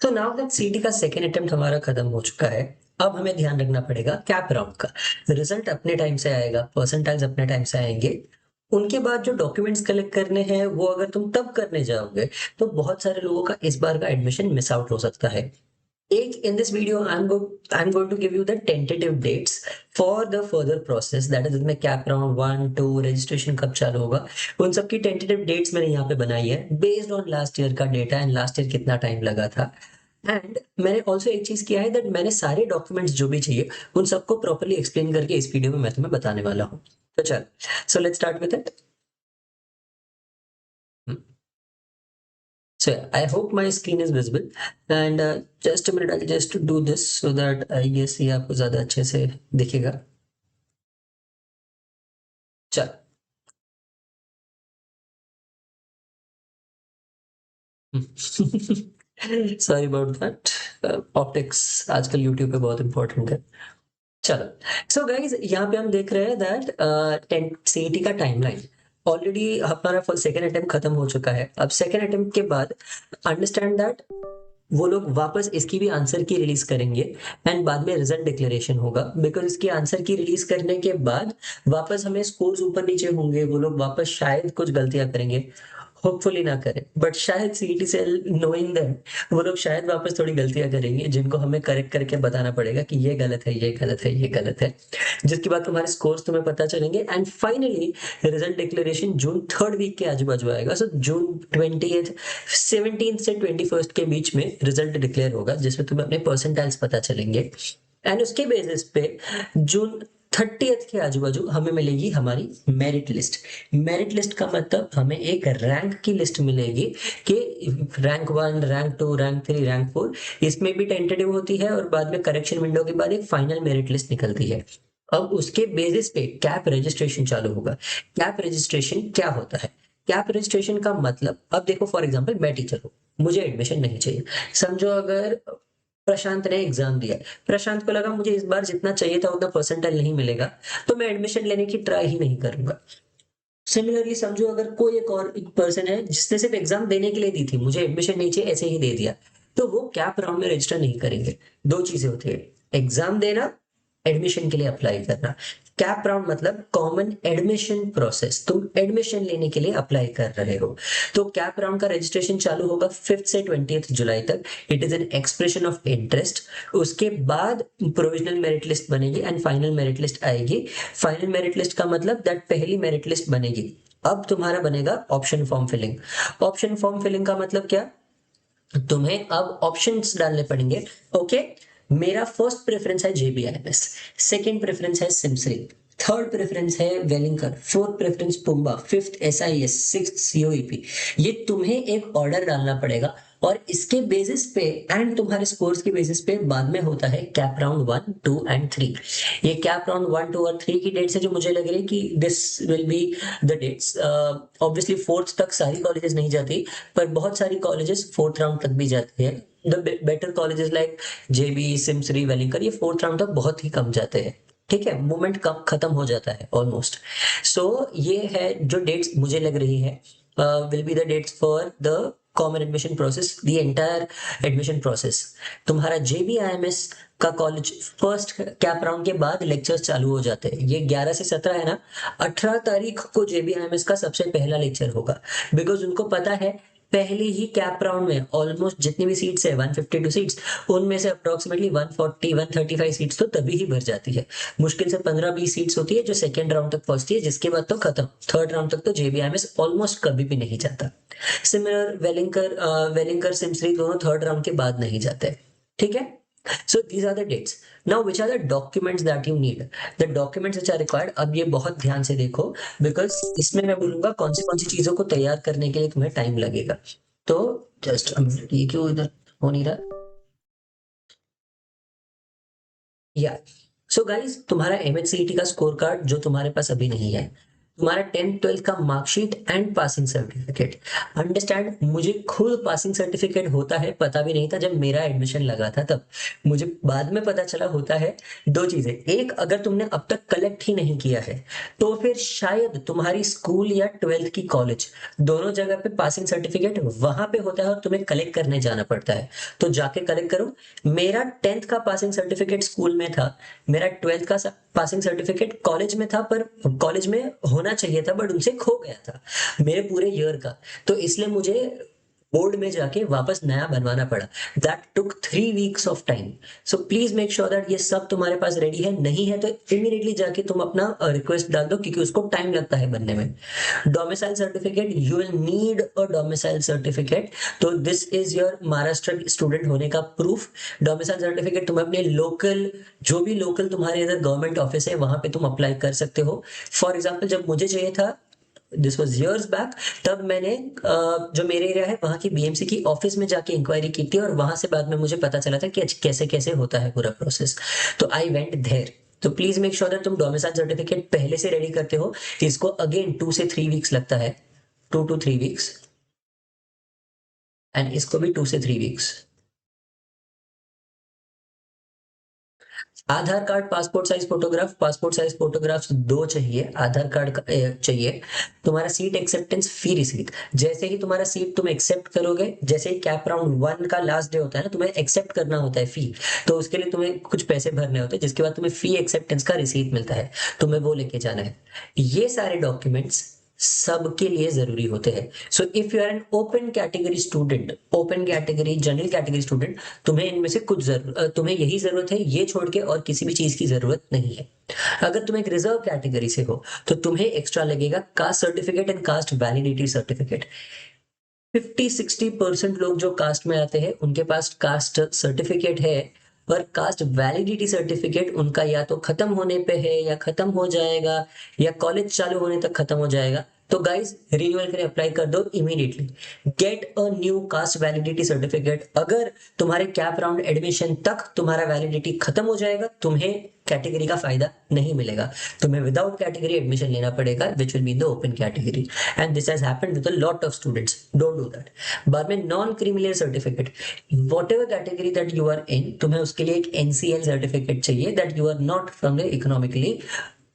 तो now that सीटी का सेकंड अटेम्प्ट हमारा खत्म हो चुका है, अब हमें ध्यान रखना पड़ेगा कैप राउंड का। रिजल्ट अपने टाइम से आएगा, परसेंटाइल्स अपने टाइम से आएंगे। उनके बाद जो डॉक्यूमेंट्स कलेक्ट करने हैं वो अगर तुम तब करने जाओगे तो बहुत सारे लोगों का इस बार का एडमिशन मिस आउट हो सकता है। एक in this video I'm going to give you the tentative dates for the further process, that is इसमें कैप राउंड 1 2 रजिस्ट्रेशन कब चालू होगा, उन सब की टेंटेटिव डेट्स मैंने यहाँ पे बनाई है बेस्ड ऑन लास्ट ईयर का डेटा एंड लास्ट ईयर कितना टाइम लगा था। एंड मैंने ऑल्सो एक चीज किया है दैट मैंने सारे डॉक्यूमेंट्स जो भी चाहिए उन सबको प्रॉपर्ली एक्सप्लेन करके इस वीडियो में मैं तुम्हें बताने वाला हूँ। तो चल, so let's start with it. So yeah, I hope my screen is visible and just a minute, I'll just do this so that I guess ये आपको ज़्यादा अच्छे से दिखेगा। चल। सॉरी अबाउट दैट, ऑप्टिक्स आजकल यूट्यूब पे बहुत इंपॉर्टेंट है। चलो, सो गाइज यहाँ पे हम देख रहे हैं दैट सीईटी का टाइमलाइन ऑलरेडी हमारा सेकेंड अटेम्प्ट खत्म हो चुका है। अब सेकेंड अटेम्प्ट के बाद अंडरस्टैंड दैट वो लोग वापस इसकी भी आंसर की रिलीज करेंगे एंड बाद में रिजल्ट डिक्लेरेशन होगा, बिकॉज इसकी आंसर की रिलीज करने के बाद वापस हमें स्कोर्स ऊपर नीचे होंगे, वो लोग वापस शायद कुछ गलतियां करेंगे, होपफुली ना करें बट शायद सीईटी से नोइंग देम वो लोग शायद वापस थोड़ी गलतियां करेंगे जिनको हमें करेक्ट करके बताना पड़ेगा कि ये गलत है, ये गलत है, ये गलत है, जिसके बाद तुम्हारे स्कोर्स तुम्हें पता चलेंगे and finally result declaration June third week के आजू बाजू आएगा। सो जून 17 से 21 के बीच में रिजल्ट डिक्लेयर होगा जिसमें तुम्हें अपने परसेंटाइल्स पता चलेंगे एंड उसके बेसिस पे जून 30 के आजू बाजू हमें मिलेगी हमारी मेरिट लिस्ट। मेरिट लिस्ट का मतलब हमें एक रैंक की लिस्ट मिलेगी कि रैंक 1, रैंक 2, रैंक 3, रैंक 4, इसमें भी टेंटेटिव होती है और बाद में करेक्शन विंडो के बाद एक फाइनल मेरिट लिस्ट निकलती है। अब उसके बेसिस पे कैप रजिस्ट्रेशन चालू होगा। कैप रजिस्ट्रेशन क्या होता है? कैप रजिस्ट्रेशन का मतलब, अब देखो फॉर एग्जांपल मैं टीचर हूँ, मुझे एडमिशन नहीं चाहिए। समझो अगर प्रशांत ने एग्जाम दिया, प्रशांत को लगा मुझे इस बार जितना चाहिए था उतना परसेंटाइल नहीं मिलेगा, तो मैं एडमिशन लेने की ट्राई ही नहीं करूंगा। सिमिलरली समझो अगर कोई एक पर्सन है जिसने सिर्फ एग्जाम देने के लिए दी थी, मुझे एडमिशन नहीं चाहिए ऐसे ही दे दिया, तो वो कैप राउंड में रजिस्टर नहीं करेंगे। दो चीजें होती है, एग्जाम देना, एडमिशन के लिए अप्लाई करना। कैप राउंड मतलब कॉमन एडमिशन प्रोसेस, तुम एडमिशन लेने के लिए अप्लाई कर रहे हो। तो कैप राउंड का रजिस्ट्रेशन चालू होगा 5 से 20 जुलाई तक। It is an expression of interest. उसके बाद प्रोविजनल मेरिट लिस्ट बनेगी एंड फाइनल मेरिट लिस्ट आएगी। फाइनल मेरिट लिस्ट का मतलब दैट पहली मेरिट लिस्ट बनेगी। अब तुम्हारा बनेगा option form filling. Option form filling का मतलब क्या? तुम्हें अब ऑप्शंस डालने पड़ेंगे। ओके, मेरा फर्स्ट प्रेफरेंस है जेबीआईएमएस, सेकंड प्रेफरेंस है सिमसरी, थर्ड प्रेफरेंस है Welingkar, fourth preference PUMBA, fifth SIS, sixth COEP. ये तुम्हें एक ऑर्डर डालना पड़ेगा और इसके बेसिस पे एंड तुम्हारे स्कोर्स के बेसिस पे बाद में होता है कैप राउंड 1 2 एंड 3। ये कैप राउंड 1 2 और 3 की डेट्स है जो मुझे लग रही है कि this will be the dates. Obviously fourth तक सारी कॉलेजेस नहीं जाती, पर बहुत सारी कॉलेजेस फोर्थ राउंड तक भी जाती है। द बेटर कॉलेजेस लाइक जेबी, सिमसरी, वेलिंकर ये फोर्थ राउंड तक बहुत ही कम जाते हैं। ठीक है, मूवमेंट कम खत्म हो जाता है ऑलमोस्ट। सो ये है जो डेट्स मुझे लग रही है will be the dates for the common admission process, the entire admission process. तुम्हारा जेबीआईएमएस का कॉलेज फर्स्ट कैप राउंड के बाद लेक्चर्स चालू हो जाते हैं। ये 11 से 17 है ना, 18 तारीख को जेबीआईएमएस का सबसे पहला लेक्चर होगा, बिकॉज उनको पता है पहले ही कैप राउंड में ऑलमोस्ट जितनी भी सीट्स है 152 सीट्स, उनमें से अप्रोक्सीमेटली 140 135 सीट्स तो तभी ही भर जाती है। मुश्किल से 15-20 सीट्स होती है जो सेकेंड राउंड तक पहुंचती है, जिसके बाद तो खत्म। थर्ड राउंड तक तो जेबीआईएमएस ऑलमोस्ट कभी भी नहीं जाता। सिमिलर वेलिंकर सिमसरी दोनों थर्ड राउंड के बाद नहीं जाते। ठीक है, so these are the dates. Now which are the documents that you need? The documents which are required, अब ये बहुत ध्यान से देखो बिकॉज इसमें मैं बोलूंगा कौन सी चीजों को तैयार करने के लिए तुम्हें टाइम लगेगा। तो जस्ट ये क्यों इधर हो नहीं रहा? या सो गाइस, तुम्हारा एमएचसीईटी का स्कोर कार्ड जो तुम्हारे पास अभी नहीं है, तुम्हारा 10th 12th का marksheet and passing certificate. Understand, मुझे खुद पासिंग सर्टिफिकेट होता है पता भी नहीं था जब मेरा एडमिशन लगा था, तब मुझे बाद में पता चला होता है। दो चीजें, एक, अगर तुमने अब तक कलेक्ट ही नहीं किया है तो फिर शायद तुम्हारी स्कूल या 12th की कॉलेज दोनों जगह पे पासिंग सर्टिफिकेट वहां पे होता है और तुम्हें कलेक्ट करने जाना पड़ता है, तो जाके कलेक्ट करो। मेरा 10th का पासिंग सर्टिफिकेट स्कूल में था, मेरा 12th का पासिंग सर्टिफिकेट कॉलेज में था, पर कॉलेज में होना चाहिए था बट उनसे खो गया था मेरे पूरे ईयर का, तो इसलिए मुझे बोर्ड में जाके वापस नया बनवाना पड़ा। That took 3 weeks of time. So please make sure that ये सब तुम्हारे पास रेडी है, नहीं है तो इमीडिएटली जाके तुम अपना रिक्वेस्ट डाल दो, क्योंकि उसको टाइम लगता है बनने में। Domicile certificate, you will need a domicile certificate, तो this is your Maharashtra student होने का प्रूफ। डोमिसाइल सर्टिफिकेट तुम अपने लोकल, जो भी लोकल तुम्हारे इधर गवर्नमेंट ऑफिस है वहां पे तुम अप्लाई कर सकते हो। फॉर एग्जाम्पल, जब मुझे चाहिए था, दिस वॉज ईयर्स बैक, तब मैंने जो मेरे एरिया है वहां की बीएमसी की ऑफिस में जाके इंक्वायरी की थी, और वहां से बाद में मुझे पता चला था कि कैसे कैसे होता है पूरा प्रोसेस, तो आई वेंट देयर। तो प्लीज मेक श्योर दैट तुम डोमिसाइल सर्टिफिकेट पहले से रेडी करते हो। इसको अगेन 2 से 3 weeks लगता है, 2 to 3 weeks, एंड इसको भी 2 से 3 weeks। आधार कार्ड, पासपोर्ट साइज फोटोग्राफ दो चाहिए, आधार कार्ड चाहिए। तुम्हारा सीट एक्सेप्टेंस फी रिसीट, जैसे ही तुम्हारा सीट तुम एक्सेप्ट करोगे, जैसे ही कैप राउंड 1 का लास्ट डे होता है ना, तुम्हें एक्सेप्ट करना होता है फी, तो उसके लिए तुम्हें कुछ पैसे भरने होते हैं, जिसके बाद तुम्हें फी एक्सेप्टेंस का रिसीट मिलता है, तुम्हें वो लेके जाना है। ये सारे डॉक्यूमेंट्स सबके लिए जरूरी होते हैं। So if you are an open category student, open category general category student, तुम्हें इनमें से तुम्हें यही जरूरत है, ये छोड़ के और किसी भी चीज की जरूरत नहीं है। अगर तुम एक रिजर्व कैटेगरी से हो तो तुम्हें एक्स्ट्रा लगेगा caste certificate and cast validity certificate. 50-60% लोग जो कास्ट में आते हैं उनके पास कास्ट सर्टिफिकेट है, पर कास्ट वैलिडिटी सर्टिफिकेट उनका या तो खत्म होने पे है या खत्म हो जाएगा, या कॉलेज चालू होने तक खत्म हो जाएगा। तो गाइस, रिन्यूअल के लिए अप्लाई कर दो immediately. Get a new cast validity certificate. अगर तुम्हारे कैप राउंड एडमिशन तक तुम्हारा वैलिडिटी खत्म हो जाएगा, तुम्हें कैटेगरी का फायदा नहीं मिलेगा, तुम्हें विदाउट कैटेगरी एडमिशन लेना पड़ेगा, which will be the open category, and this has happened with a lot of students, don't do that. बाद में non criminal certificate, whatever category that you are in, तुम्हें उसके लिए एक NCL certificate चाहिए, that you are not from the economically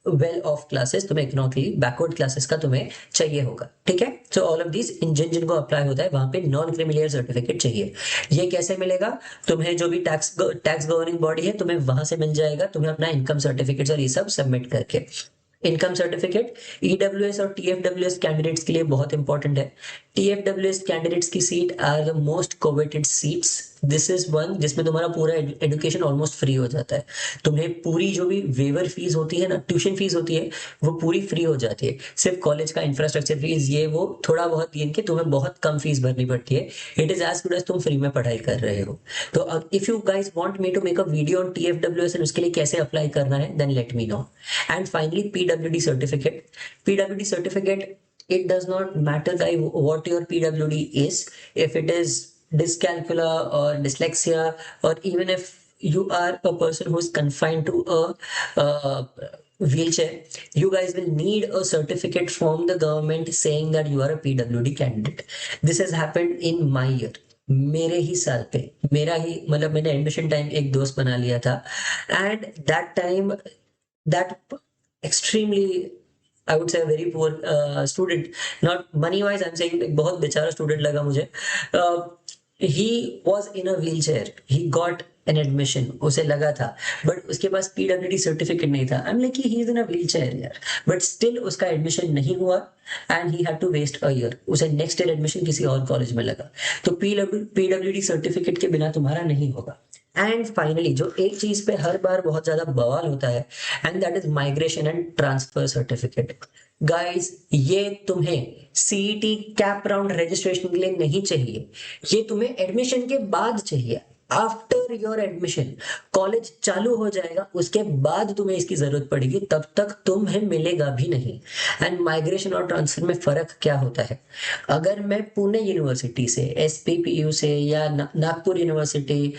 well off classes, तुम्हें economically backward classes का तुम्हें चाहिए होगा, ठीक है। सो ऑल ऑफ दीज जिन जिनको अप्लाई होता है वहां पे नॉन क्रिमिनल सर्टिफिकेट चाहिए। ये कैसे मिलेगा? तुम्हें जो भी टैक्स गवर्निंग बॉडी है तुम्हें वहां से मिल जाएगा, तुम्हें अपना इनकम सर्टिफिकेट और ये सब सबमिट करके। इनकम सर्टिफिकेट ईडब्ल्यूएस और टीएफडब्ल्यूएस कैंडिडेट्स के लिए बहुत इंपॉर्टेंट है। टीएफडब्ल्यूएस कैंडिडेट्स की seat are the most coveted seats. This is one जिसमें तुम्हारा पूरा एजुकेशन ऑलमोस्ट फ्री हो जाता है, तुम्हें पूरी जो भी वेवर फीस होती है ना, ट्यूशन फीस होती है, वो पूरी फ्री हो जाती है। सिर्फ कॉलेज का इंफ्रास्ट्रक्चर फीस ये वो थोड़ा बहुत दिए के तुम्हें बहुत कम फीस भरनी पड़ती है। It is as good as तुम फ्री में पढ़ाई कर रहे हो। तो if you guys want me to make a video on TFWS and उसके लिए कैसे अप्लाई करना है, then let me know. And finally PWD certificate. PWD certificate, it does not matter guys what your PWD is, if it is dyscalculia or dyslexia, or even if you are a person who is confined to a wheelchair, you guys will need a certificate from the government saying that you are a PWD candidate. This has happened in my year, मेरे ही साल पे, मेरा ही मतलब मैंने admission time एक दोस्त बना लिया था, and that time that extremely, I would say a very poor student, not money wise I'm saying, like बहुत बेचारा स्टूडेंट लगा मुझे। he was in a wheelchair, he got an admission, उसे लगा था, बट उसके पास पीडब्ल्यूडी सर्टिफिकेट नहीं था। I'm like he is in a wheelchair यार, बट स्टिल उसका एडमिशन नहीं हुआ and he had to waste a year, उसे नेक्स्ट ईयर एडमिशन किसी और कॉलेज में लगा। तो पीडब्ल्यूडी सर्टिफिकेट के बिना तुम्हारा नहीं होगा। एंड फाइनली जो एक चीज पे हर बार बहुत ज्यादा बवाल होता है, and that is migration and transfer certificate. Guys, ये तुम्हें सीईटी कैप राउंड रजिस्ट्रेशन के लिए नहीं चाहिए, ये तुम्हें एडमिशन के बाद चाहिए। आफ्टर योर एडमिशन, कॉलेज चालू हो जाएगा उसके बाद तुम्हें इसकी जरूरत पड़ेगी, तब तक तुम्हें मिलेगा भी नहीं। एंड माइग्रेशन और ट्रांसफर में फर्क क्या होता है? अगर मैं पुणे यूनिवर्सिटी से, एसपीपीयू से या नागपुर यूनिवर्सिटी,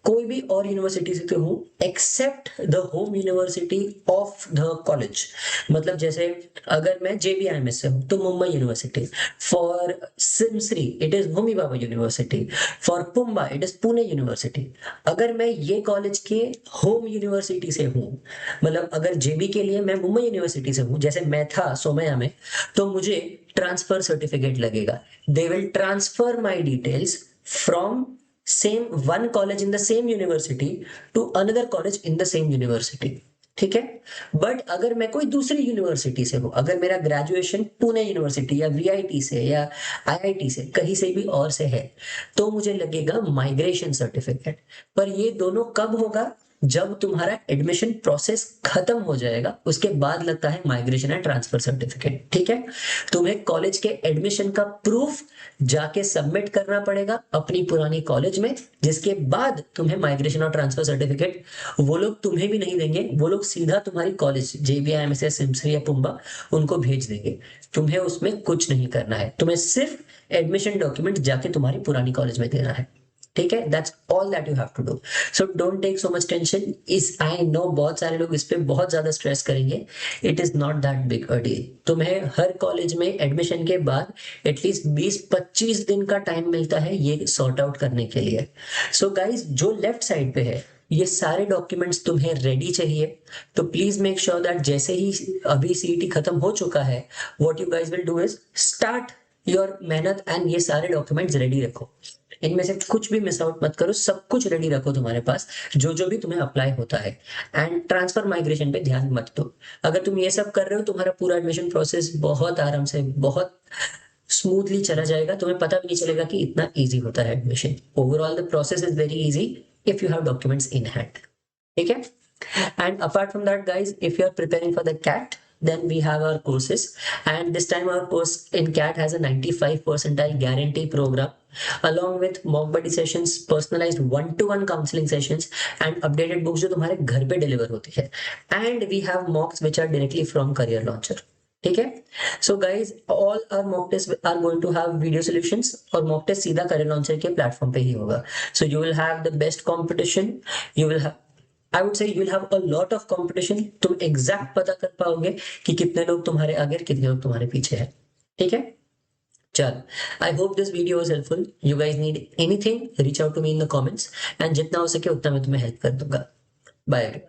कोई भी और यूनिवर्सिटी से तो हूँ, except the home university of the college, मतलब जैसे अगर मैं जेबीआईएमएस से हूँ तो Mumbai university, for SIMSREE it is Homi Bhabha university, for PUMBA it is Pune university. अगर मैं ये कॉलेज के होम यूनिवर्सिटी से हूँ, मतलब अगर जेबी के लिए मैं मुंबई यूनिवर्सिटी से हूँ, जैसे मैं था सोमया में, तो मुझे ट्रांसफर सर्टिफिकेट लगेगा। They will transfer my details from same one college in the same university to another college in the same university, ठीक है। बट अगर मैं कोई दूसरी यूनिवर्सिटी से हूं, अगर मेरा ग्रेजुएशन पुणे यूनिवर्सिटी या वीआईटी से या आईआईटी से कहीं से भी और से है, तो मुझे लगेगा माइग्रेशन सर्टिफिकेट। पर ये दोनों कब होगा? जब तुम्हारा एडमिशन प्रोसेस खत्म हो जाएगा उसके बाद लगता है माइग्रेशन एंड ट्रांसफर सर्टिफिकेट, ठीक है। तुम्हें कॉलेज के एडमिशन का प्रूफ जाके सबमिट करना पड़ेगा अपनी पुरानी कॉलेज में, जिसके बाद तुम्हें माइग्रेशन और ट्रांसफर सर्टिफिकेट वो लोग तुम्हें भी नहीं देंगे, वो लोग सीधा तुम्हारी कॉलेज जेबीआईएमएस सिमसरी या पुम्बा उनको भेज देंगे। तुम्हें उसमें कुछ नहीं करना है, तुम्हें सिर्फ एडमिशन डॉक्यूमेंट जाके तुम्हारी पुरानी कॉलेज में देना है, ठीक है। That's all that you have to do. So don't take so much tension. इस आई नो बहुत सारे लोग इस पे बहुत ज्यादा स्ट्रेस करेंगे, it is not that big a deal. तुम्हें हर कॉलेज में एडमिशन के बाद एटलीस्ट 20-25 दिन का टाइम मिलता है ये सॉर्ट आउट करने के लिए। सो गाइज, जो लेफ्ट साइड पे है ये सारे डॉक्यूमेंट्स तुम्हें रेडी चाहिए, तो प्लीज मेक श्योर दैट जैसे ही अभी सीईटी खत्म हो चुका है, what you guys will do is start your मेहनत एंड ये सारे डॉक्यूमेंट्स रेडी रखो। इनमें से कुछ भी मिस आउट मत करो, सब कुछ रेडी रखो तुम्हारे पास, जो जो भी तुम्हें अप्लाई होता है। एंड ट्रांसफर माइग्रेशन पे ध्यान मत दो। अगर तुम ये सब कर रहे हो, तुम्हारा पूरा एडमिशन प्रोसेस बहुत आराम से, बहुत स्मूथली चला जाएगा, तुम्हें पता भी नहीं चलेगा कि इतना इजी होता है admission. Overall the process is very easy if you have documents in hand, ठीक है। And apart from that, guys, if you are preparing for the CAT, then we have our courses. And this time our course in CAT has a 95 percentile guarantee program, along with mock buddy sessions, personalized one-to-one counseling sessions, and updated books जो तुम्हारे घर पे deliver होती है। And we have mocks which are directly from Career Launcher, ठीक है। So guys, all are mock test are going to have video solutions, और mock test सीधा करियर लॉन्चर के प्लेटफॉर्म पे ही होगा। So you will have the best competition, you will have, I would say you will have a lot of competition. तुम exact पता कर पाओगे कि कितने लोग तुम्हारे आगे और कितने लोग तुम्हारे पीछे हैं, ठीक है। चल, I hope this video was helpful. You guys need anything, reach out to me in the comments, and जितना हो सके उतना मैं तुम्हें हेल्प कर दूंगा। बाय।